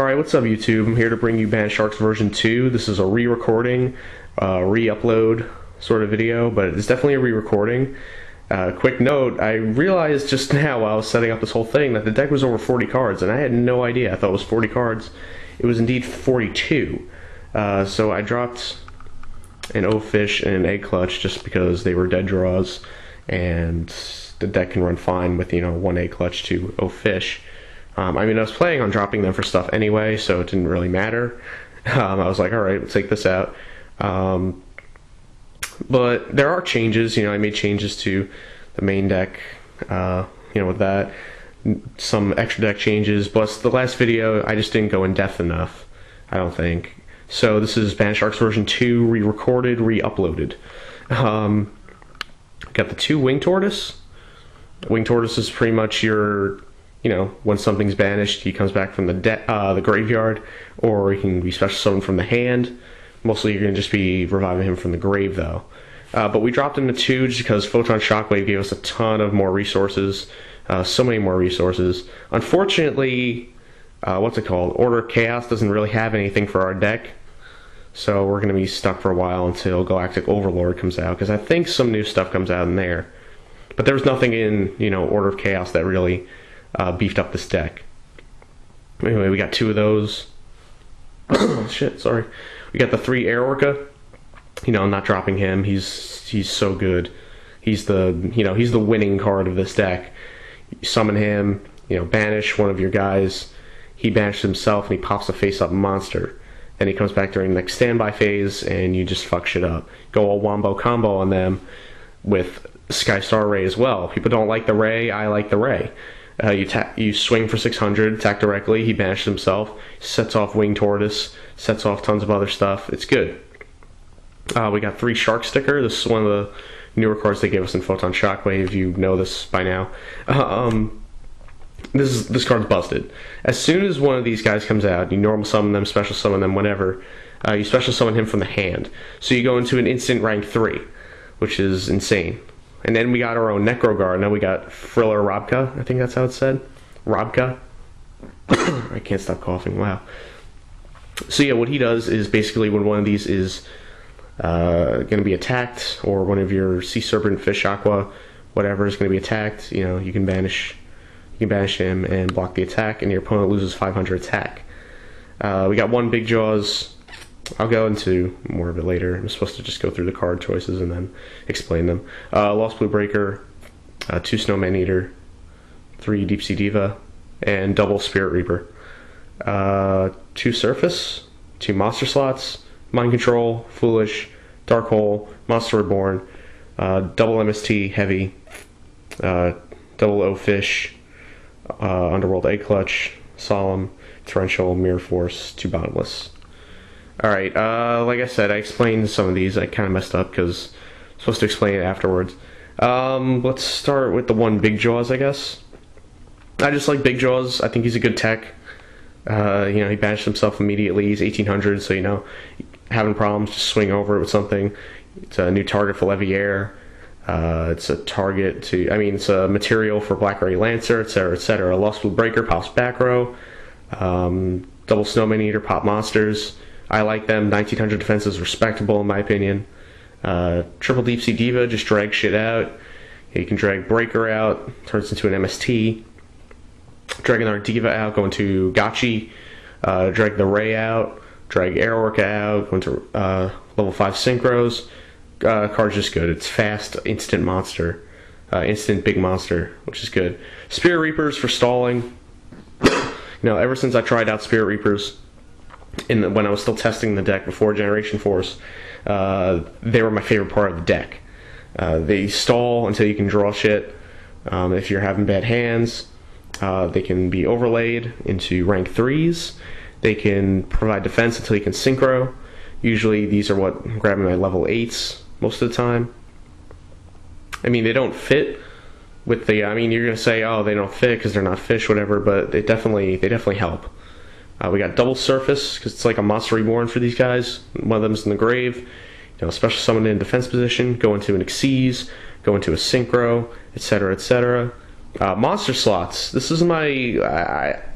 Alright, what's up YouTube? I'm here to bring you Banisharks version 2. This is a re-recording, re-upload sort of video, but it's definitely a re-recording. Quick note, I realized just now while I was setting up this whole thing that the deck was over 40 cards, and I had no idea. I thought it was 40 cards. It was indeed 42. So I dropped an O-Fish and an Egg Clutch just because they were dead draws, and the deck can run fine with, you know, 1 Egg Clutch, 2 O-Fish. I mean, I was planning on dropping them for stuff anyway, so it didn't really matter. I was like, alright, let's take this out. But there are changes, you know, I made changes to the main deck, you know, with that. Some extra deck changes, plus the last video, I just didn't go in depth enough, I don't think. So this is Banisharks version 2, re-recorded, re-uploaded. Got the 2 Wing Tortoise. Wing Tortoise is pretty much your, you know, when something's banished, he comes back from the graveyard, or he can be special summoned from the hand. Mostly you're going to just be reviving him from the grave, though. But we dropped him to 2 just because Photon Shockwave gave us a ton of more resources. So many more resources. Unfortunately, what's it called? Order of Chaos doesn't really have anything for our deck. So we're going to be stuck for a while until Galactic Overlord comes out, because I think some new stuff comes out in there. But there was nothing in, you know, Order of Chaos that really beefed up this deck. Anyway, we got 2 of those. Oh, shit, sorry. We got the 3 Air Orca. You know, I'm not dropping him. He's so good. He's the, you know, he's the winning card of this deck. You summon him, you know, banish one of your guys. He banishes himself and he pops a face-up monster. Then he comes back during the next standby phase and you just fuck shit up. Go all wombo combo on them with Skystar Ray as well. People don't like the Ray, I like the Ray. You swing for 600, attack directly, he banishes himself, sets off Wing Tortoise, sets off tons of other stuff. It's good. We got 3 Shark Sticker. This is one of the newer cards they gave us in Photon Shockwave. You know this by now. This card's busted. As soon as one of these guys comes out, you normal summon them, special summon them, whenever. You special summon him from the hand. So you go into an instant rank 3, which is insane. And then we got our own Necroguard. Now we got Friller Robka. I think that's how it's said. Robka. I can't stop coughing. Wow. So yeah, what he does is basically when one of these is going to be attacked, or one of your Sea Serpent, Fish, Aqua, whatever is going to be attacked, you know, you can banish him and block the attack, and your opponent loses 500 attack. We got 1 Big Jaws. I'll go into more of it later. I'm supposed to just go through the card choices and then explain them. Lost Blue Breaker, 2 Snowman Eater, 3 Deep Sea Diva, and double Spirit Reaper. 2 Surface, 2 Monster Slots, Mind Control, Foolish, Dark Hole, Monster Reborn, double MST Heavy, double O-Fish, Underworld Egg Clutch, Solemn, Torrential, Mirror Force, 2 Bottomless. Alright, like I said, I explained some of these. I kind of messed up because I'm supposed to explain it afterwards. Let's start with the 1 Big Jaws, I guess. I just like Big Jaws. I think he's a good tech. You know, he banished himself immediately. He's 1800, so, you know, having problems, just swing over it with something. It's a new target for Leviair. It's a target to, I mean, it's a material for Black Ray Lancer, etc., etc. Lost Blue Breaker pops back row. Double Snowman Eater pop monsters. I like them. 1900 defense is respectable in my opinion. Triple Deep Sea Diva, just drag shit out. You can drag Breaker out, turns into an MST. Dragging our Diva out, go into Gotchi. Drag the Ray out, drag Air Orca out, go into level 5 Synchros. Card's just good. It's fast, instant monster. Instant big monster, which is good. Spirit Reapers for stalling. You know, ever since I tried out Spirit Reapers, when I was still testing the deck before Generation Force, they were my favorite part of the deck. They stall until you can draw shit. If you're having bad hands, they can be overlaid into rank 3s. They can provide defense until you can synchro. Usually these are what grab my level 8s most of the time. I mean, they don't fit with the, I mean, you're going to say, oh, they don't fit because they're not fish, whatever, but they definitely help. We got double Surface, because it's like a Monster Reborn for these guys. One of them's in the grave. You know, special summon in defense position, go into an Xyz, go into a Synchro, etc., etc. Monster slots. This is my...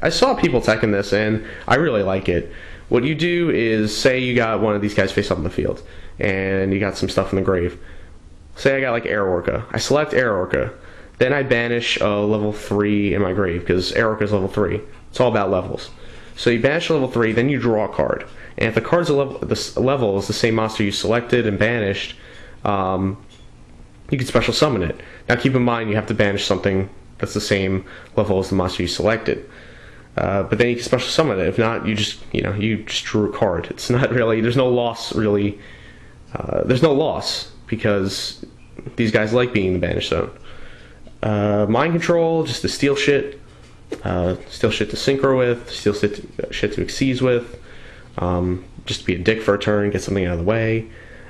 I saw people attacking this, and I really like it. What you do is, say you got one of these guys face up in the field, and you got some stuff in the grave. Say I got like Air Orca. I select Air Orca. Then I banish a level 3 in my grave, because Air Orca is level 3. It's all about levels. So you banish level 3, then you draw a card. And if the card's the level is the same monster you selected and banished, you can special summon it. Now keep in mind you have to banish something that's the same level as the monster you selected. But then you can special summon it. If not, you just drew a card. It's not really, there's no loss really. There's no loss because these guys like being in the banish zone. Mind control, just to steal shit. Steal shit to synchro with, steal shit to exceed with. Just to be a dick for a turn, get something out of the way.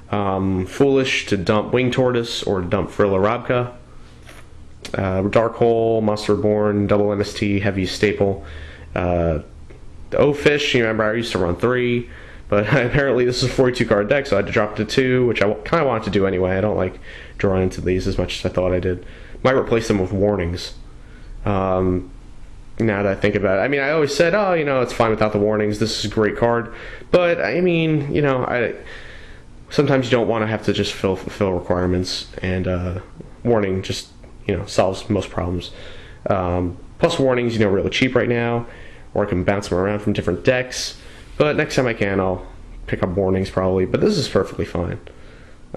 Foolish to dump Wing Tortoise or dump Frilla Rabka. Dark Hole, Monster Reborn, double MST, heavy staple. The O-Fish, you remember I used to run 3, but apparently this is a 42 card deck, so I had to drop it to 2, which I kind of wanted to do anyway. I don't like drawing into these as much as I thought I did. Might replace them with warnings. Now that I think about it, I mean, I always said, oh, it's fine without the warnings. This is a great card, but I mean, sometimes you don't want to have to just fulfill requirements, and warning just solves most problems. Plus warnings, really cheap right now, or I can bounce them around from different decks. But next time I can, I'll pick up warnings probably. But this is perfectly fine.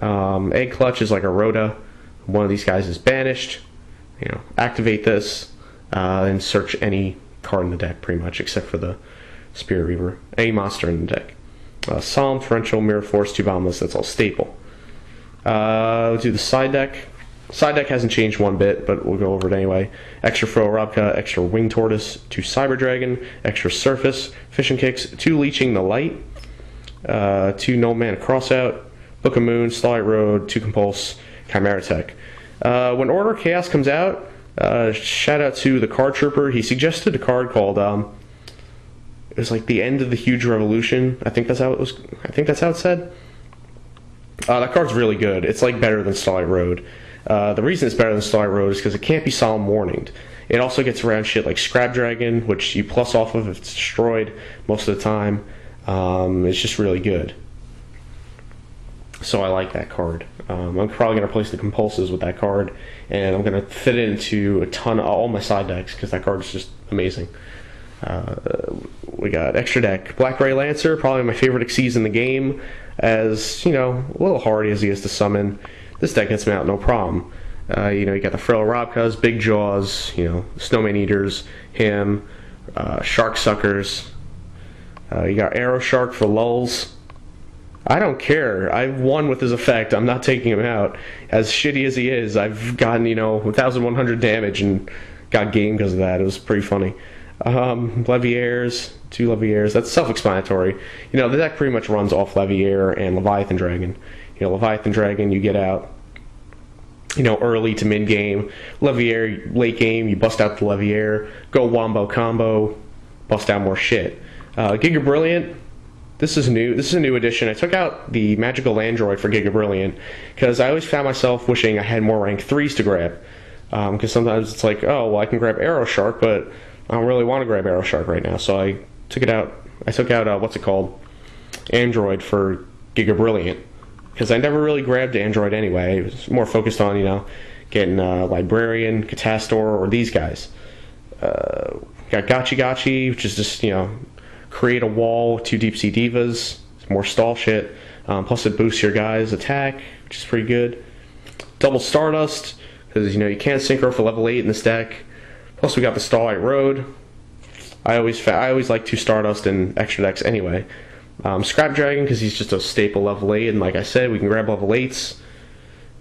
Egg Clutch is like a Rhoda. One of these guys is banished. Activate this and search any card in the deck pretty much, except for the Spirit Reaver. Any monster in the deck. Solemn, Torrential, Mirror Force, 2 Boundless. That's all staple. We'll do the side deck. Side deck hasn't changed one bit, but we'll go over it anyway. Extra Frilla Rabka, extra Wing Tortoise, 2 Cyber Dragon, extra Surface, Fishing Kicks, 2 Leeching the Light, 2 No Mana Crossout, Book of Moon, Starlight Road, 2 Compulse, Chimera Tech. When Order of Chaos comes out, shout out to the card trooper. He suggested a card called it was like the End of the Huge Revolution. I think that's how it was. I think that's how it said. That card's really good. It's like better than Starlight Road. The reason it's better than Starlight Road is because it can't be solemn warninged. It also gets around shit like Scrap Dragon, which you plus off of if it's destroyed most of the time. It's just really good. So I like that card. I'm probably going to replace the Compulses with that card, and I'm going to fit it into a ton of all my side decks because that card is just amazing. We got extra deck. Black Ray Lancer, probably my favorite Xyz in the game, as, a little hardy as he is to summon. This deck gets me out no problem. You got the Frilla Rabkas, Big Jaws, Snowman Eaters, him, Shark Suckers. You got Arrow Shark for lulls. I don't care. I've won with his effect. I'm not taking him out. As shitty as he is, I've gotten, 1,100 damage and got game because of that. It was pretty funny. Leviaires, 2 Leviaires. That's self-explanatory. The deck pretty much runs off Leviaire and Leviathan Dragon. Leviathan Dragon, you get out, early to mid-game. Leviaire, late game, you bust out the Leviaire. Go Wombo Combo, bust out more shit. Giga Brilliant. This is new. This is a new addition. I took out the Magical Android for Giga Brilliant because I always found myself wishing I had more rank 3s to grab. Because sometimes it's like, oh, well, I can grab Arrow Shark, but I don't really want to grab Arrow Shark right now. So I took it out. I took out, what's it called? Android for Giga Brilliant. Because I never really grabbed Android anyway. I was more focused on, getting Librarian, Catastor, or these guys. Got Gachi Gachi, which is just, create a wall, 2 Deep Sea Divas, more stall shit. Plus it boosts your guys' attack, which is pretty good. Double Stardust, because you can't synchro for level 8 in this deck. Plus we got the Starlight Road. I always like 2 Stardust in extra decks anyway. Scrap Dragon, because he's just a staple level 8, and like I said, we can grab level 8s.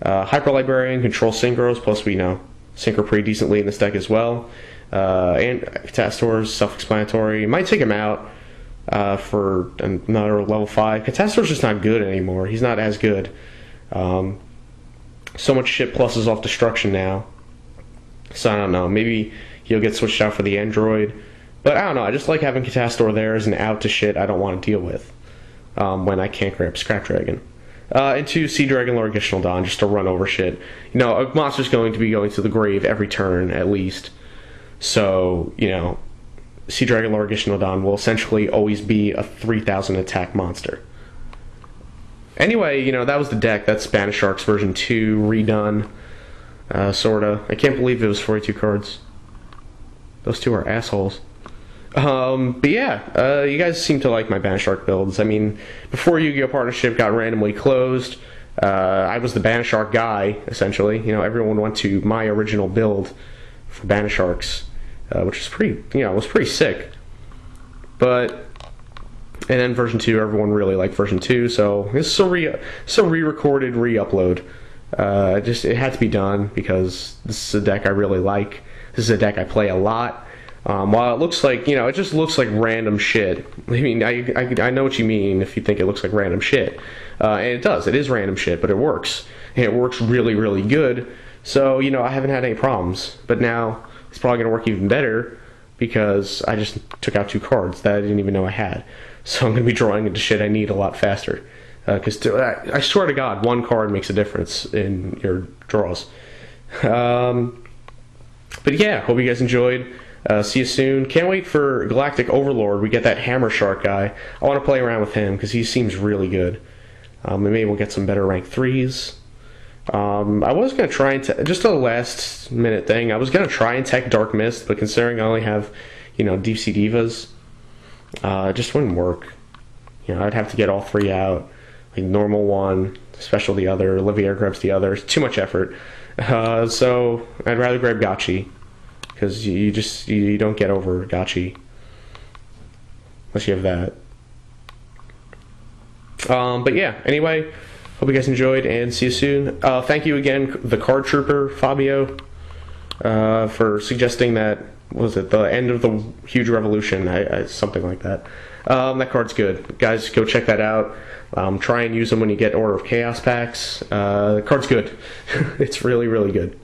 Hyper Librarian, control synchros, plus we synchro pretty decently in this deck as well. And Catastor's self-explanatory. You might take him out for another level 5. Catastor's just not good anymore. He's not as good. So much shit pluses off destruction now. So I don't know. Maybe he'll get switched out for the Android. But I don't know. I just like having Catastor there as an out to shit I don't want to deal with when I can't grab Scrap Dragon. And 2, Sea Dragon Lord Gishnodon, just to run over shit. You know, a monster's going to be going to the grave every turn, at least. So, you know, Sea Dragon Lord Gishnodon will essentially always be a 3,000 attack monster. Anyway, you know, that was the deck. That's Banisharks version 2, redone. Sorta. I can't believe it was 42 cards. Those two are assholes. But yeah, you guys seem to like my Banishark builds. I mean, before Yu-Gi-Oh! Partnership got randomly closed, I was the Banishark guy, essentially. You know, everyone went to my original build for Banisharks, which was pretty, you know, was pretty sick. But, and then version 2, everyone really liked version 2, so this is a re-recorded, re-upload. It had to be done because this is a deck I really like. This is a deck I play a lot. While it looks like, you know, it just looks like random shit. I mean, I know what you mean if you think it looks like random shit. And it does. It is random shit, but it works. And it works really, really good. So, you know, I haven't had any problems. But now it's probably going to work even better because I just took out 2 cards that I didn't even know I had. So I'm going to be drawing into shit I need a lot faster. Because I swear to God, 1 card makes a difference in your draws. But yeah, hope you guys enjoyed. See you soon. Can't wait for Galactic Overlord. We get that Hammer Shark guy. I want to play around with him because he seems really good. And maybe we'll get some better rank 3s. I was going to try and just a last minute thing. I was going to try and tech Dark Mist, but considering I only have, you know, Deep Sea Divas, it just wouldn't work. You know, I'd have to get all 3 out. Like normal one, special the other, Olivier grabs the other. It's too much effort. So I'd rather grab Gotchi. Because you don't get over Gotchi unless you have that. But yeah, anyway, hope you guys enjoyed and see you soon. Thank you again, the Card Trooper, Fabio, for suggesting that, what was it, the end of the Huge Revolution, something like that. That card's good. Guys, go check that out. Try and use them when you get Order of Chaos packs. The card's good. It's really, really good.